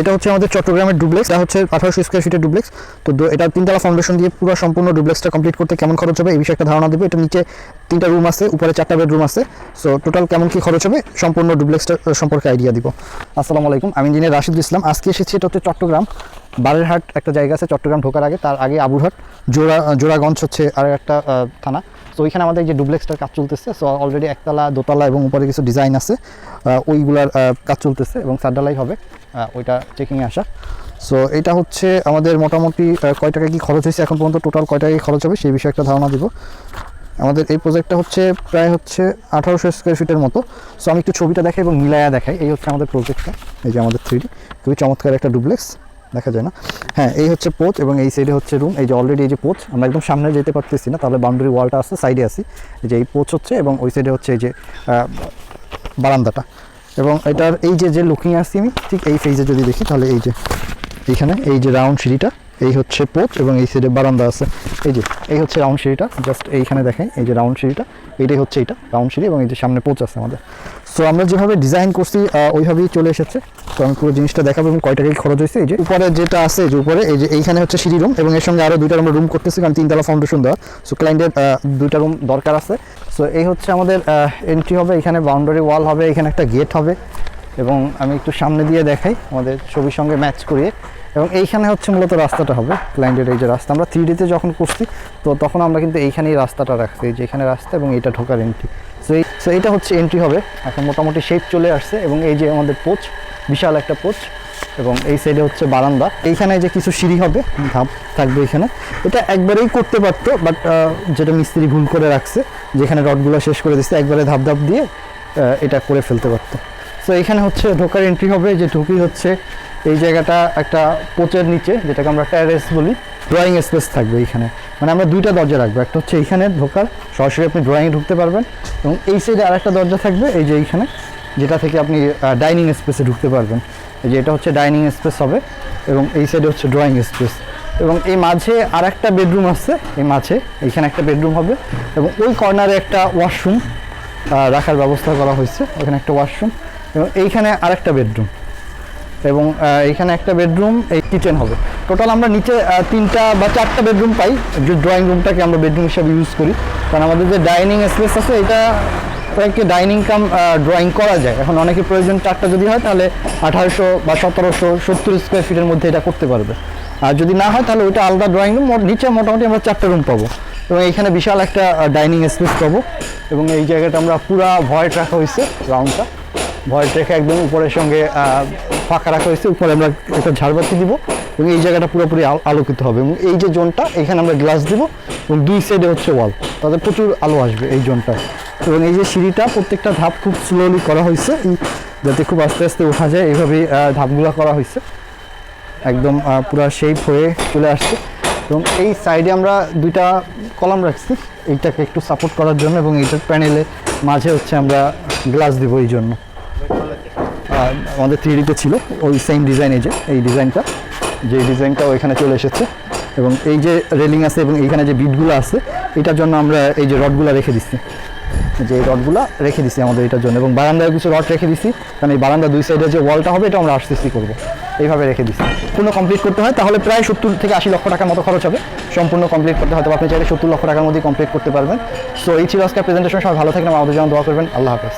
এটা হচ্ছে আমাদের চট্টগ্রামের ডুপ্লেক্স, এটা হচ্ছে 1800 স্কয়ার ফিটের ডুপ্লেক্স। তো এটা 3তলা ফাউন্ডেশন দিয়ে পুরো সম্পূর্ণ ডুপ্লেক্সটা কমপ্লিট করতে কেমন খরচ হবে এই বিষয়ে একটা ধারণা দেবো। এটা নিচে 3টা রুম আছে, উপরে 4টা বেডরুম আছে। সো টোটাল কেমন কি খরচ হবে সম্পূর্ণ ডুপ্লেক্সটা সম্পর্কে আইডিয়া দিব। আসসালামু আলাইকুম, আমি ইঞ্জিনিয়ার রাশিদুল ইসলাম। আজকে এসেছি এটা হচ্ছে চট্টগ্রাম বারেরহাট একটা জায়গা আছে চট্টগ্রাম ঢোকার আগে, তার আগে আবুরহাট জোড়াগঞ্জ হচ্ছে আর একটা থানা। তো ওইখানে আমাদের যে ডুপ্লেক্সটার কাজ চলতেছে। সো অলরেডি একতলা, দোতলা এবং উপরে কিছু ডিজাইন আছে, ওইগুলার কাজ চলতেছে এবং সারডালাই হবে, ওইটা চেকিংয়ে আসা। সো এটা হচ্ছে আমাদের মোটামুটি কয় টাকা কি খরচ হয়েছে এখন পর্যন্ত, টোটাল কয় টাকা কি খরচ হবে সেই বিষয়ে একটা ধারণা দিব। আমাদের এই প্রজেক্টটা হচ্ছে প্রায় হচ্ছে 1800 স্কয়ার ফিটের মতো। সো আমি একটু ছবিটা দেখাই এবং মিলায়া দেখাই। এই হচ্ছে আমাদের প্রজেক্টটা, এই যে আমাদের 3D খুবই চমৎকার একটা ডুপ্লেক্স, দেখা যায় না? হ্যাঁ, এই হচ্ছে পোচ এবং এই সাইডে হচ্ছে রুম। এই যে অলরেডি এই যে পোচ, আমরা একদম সামনে যেতে পারতেছি না, তাহলে বাউন্ডারি ওয়ালটা আছে, সাইডে আছি। এই যে এই পোচ হচ্ছে এবং ওই সাইডে হচ্ছে এই যে বারান্দাটা। এবং এটার এই যে লুকিং আসছি আমি ঠিক এই ফেজে যদি দেখি, তাহলে এই যে এইখানে এই যে রাউন্ড সিঁড়িটা, এই হচ্ছে পোচ এবং এই সাইডে বারান্দা আছে। এই হচ্ছে রাউন্ড সিঁড়িটা, জাস্ট এইখানে দেখাই, এই যে রাউন্ড সিঁড়িটা, এইটাই হচ্ছে এইটা রাউন্ড সিঁড়ি এবং এই যে সামনে পোচ আছে আমাদের। সো আমরা যেভাবে ডিজাইন করছি ওইভাবেই চলে এসেছে। তো আমি পুরো জিনিসটা দেখাবো এবং কয় টাকা খরচ হয়েছে। এই যে উপরে যেটা আছে, যে উপরে এই যে এইখানে হচ্ছে সিঁড়ি রুম এবং এর সঙ্গে আরও 2টা আমরা রুম করতেছি, কারণ 3তলা ফাউন্ডেশন দেওয়া। সো ক্লায়েন্টের 2টা রুম দরকার আছে। সো এই হচ্ছে আমাদের এন্ট্রি হবে, এখানে বাউন্ডারি ওয়াল হবে, এখানে একটা গেট হবে এবং আমি একটু সামনে দিয়ে দেখাই আমাদের ছবির সঙ্গে ম্যাচ করিয়ে। এবং এইখানে হচ্ছে মূলত রাস্তাটা হবে, ক্লায়েন্টের এই যে রাস্তা আমরা 3Dতে যখন করছি তো তখন আমরা কিন্তু এইখানেই রাস্তাটা রাখছি, এই যে এখানে রাস্তা এবং এইটা ঢোকার এন্ট্রি। সো এইটা হচ্ছে এন্ট্রি হবে। এখন মোটামুটি শেপ চলে আসছে এবং এই যে আমাদের পোচ, বিশাল একটা পোচ এবং এই সাইডে হচ্ছে বারান্দা। এইখানে যে কিছু সিঁড়ি হবে, ধাপ থাকবে এখানে। এটা একবারেই করতে পারতো, বাট যেটা মিস্ত্রি ভুল করে রাখছে, যেখানে রডগুলো শেষ করে দিচ্ছে, একবারে ধাপ ধাপ দিয়ে এটা করে ফেলতে পারতো। সো এইখানে হচ্ছে ঢোকার এন্ট্রি হবে, যে ঢুকি হচ্ছে এই জায়গাটা একটা পোচের নিচে, যেটাকে আমরা টেরেস বলি, ড্রয়িং স্পেস থাকবে এইখানে। মানে আমরা 2টা দরজা রাখবো, একটা হচ্ছে এইখানে ঢোকার, সরাসরি আপনি ড্রয়িংয়ে ঢুকতে পারবেন, এবং এই সাইডে আরেকটা দরজা থাকবে এই যে এইখানে, যেটা থেকে আপনি ডাইনিং স্পেসে ঢুকতে পারবেন। এই যে এটা হচ্ছে ডাইনিং স্পেস হবে এবং এই সাইডে হচ্ছে ড্রয়িং স্পেস। এবং এই মাঝে আর একটা বেডরুম আছে, এই মাঝে এইখানে একটা বেডরুম হবে এবং ওই কর্নারে একটা ওয়াশরুম রাখার ব্যবস্থা করা হয়েছে, ওখানে একটা ওয়াশরুম এবং এইখানে আরেকটা বেডরুম এবং এইখানে একটা বেডরুম, এই কিচেন হবে। টোটাল আমরা নিচে 3টা বা 4টা বেডরুম পাই, যে ড্রয়িং রুমটাকে আমরা বেডরুম হিসাবে ইউজ করি, কারণ আমাদের যে ডাইনিং স্পেস আছে এটা কয়েকটি ডাইনিং কাম ড্রয়িং করা যায়। এখন অনেকের প্রয়োজন 4টা যদি হয় তাহলে 1800 বা 1770 স্কয়ার ফিটের মধ্যে এটা করতে পারবে। আর যদি না হয় তাহলে ওইটা আলাদা ড্রয়িং রুম। নিচে মোটামুটি আমরা 4টা রুম পাবো এবং এইখানে বিশাল একটা ডাইনিং স্পেস পাবো। এবং এই জায়গাটা আমরা পুরা ভয়েড রাখা হয়েছে, রাউন্ডটা ভয়েড রেখে একদম উপরের সঙ্গে ফাঁকা রাখা হয়েছে। উপরে আমরা একটা ঝাড়বাতি দিব এবং এই জায়গাটা পুরোপুরি আলোকিত হবে। এবং এই যে জোনটা, এখানে আমরা গ্লাস দিব এবং 2 সাইডে হচ্ছে ওয়াল, তাদের প্রচুর আলো আসবে এই জোনটায়। এবং এই যে সিঁড়িটা, প্রত্যেকটা ধাপ খুব স্লোলি করা হয়েছে, যাতে খুব আস্তে আস্তে ওঠা যায়, এইভাবেই ধাপগুলো করা হয়েছে, একদম পুরো শেপ হয়ে চলে আসছে। এবং এই সাইডে আমরা 2টা কলাম রাখছি এইটাকে একটু সাপোর্ট করার জন্য, এবং এইটার প্যানেলে মাঝে হচ্ছে আমরা গ্লাস দিব এই জন্য। আমাদের 3Dতে ছিল ওই সেম ডিজাইন, এই ডিজাইনটা ওইখানে চলে এসেছে। এবং এই যে রেলিং আছে এবং এইখানে যে বিটগুলো আছে, এটার জন্য আমরা এই যে রডগুলো রেখে দিচ্ছি, যে এই রডগুলো রেখে দিচ্ছি আমাদের এটার জন্য। এবং বারান্দায় কিছু রড রেখে দিচ্ছি, কারণ এই বারান্দা 2 সাইডে যে ওয়ালটা হবে এটা আমরা RCC করবো, এইভাবে রেখে দিচ্ছি। সম্পূর্ণ কমপ্লিট করতে হয় তাহলে প্রায় 70 থেকে 80 লক্ষ টাকার মতো খরচ হবে সম্পূর্ণ কমপ্লিট করতে। হয়তো আপনি চাইলে 70 লক্ষ টাকার মধ্যেই কমপ্লিট করতে পারবেন। সো এই ছিল আজকের প্রেজেন্টেশন। সবাই ভালো থাকবেন, আমাদের জন্য দোয়া করবেন। আল্লাহ হাফেজ।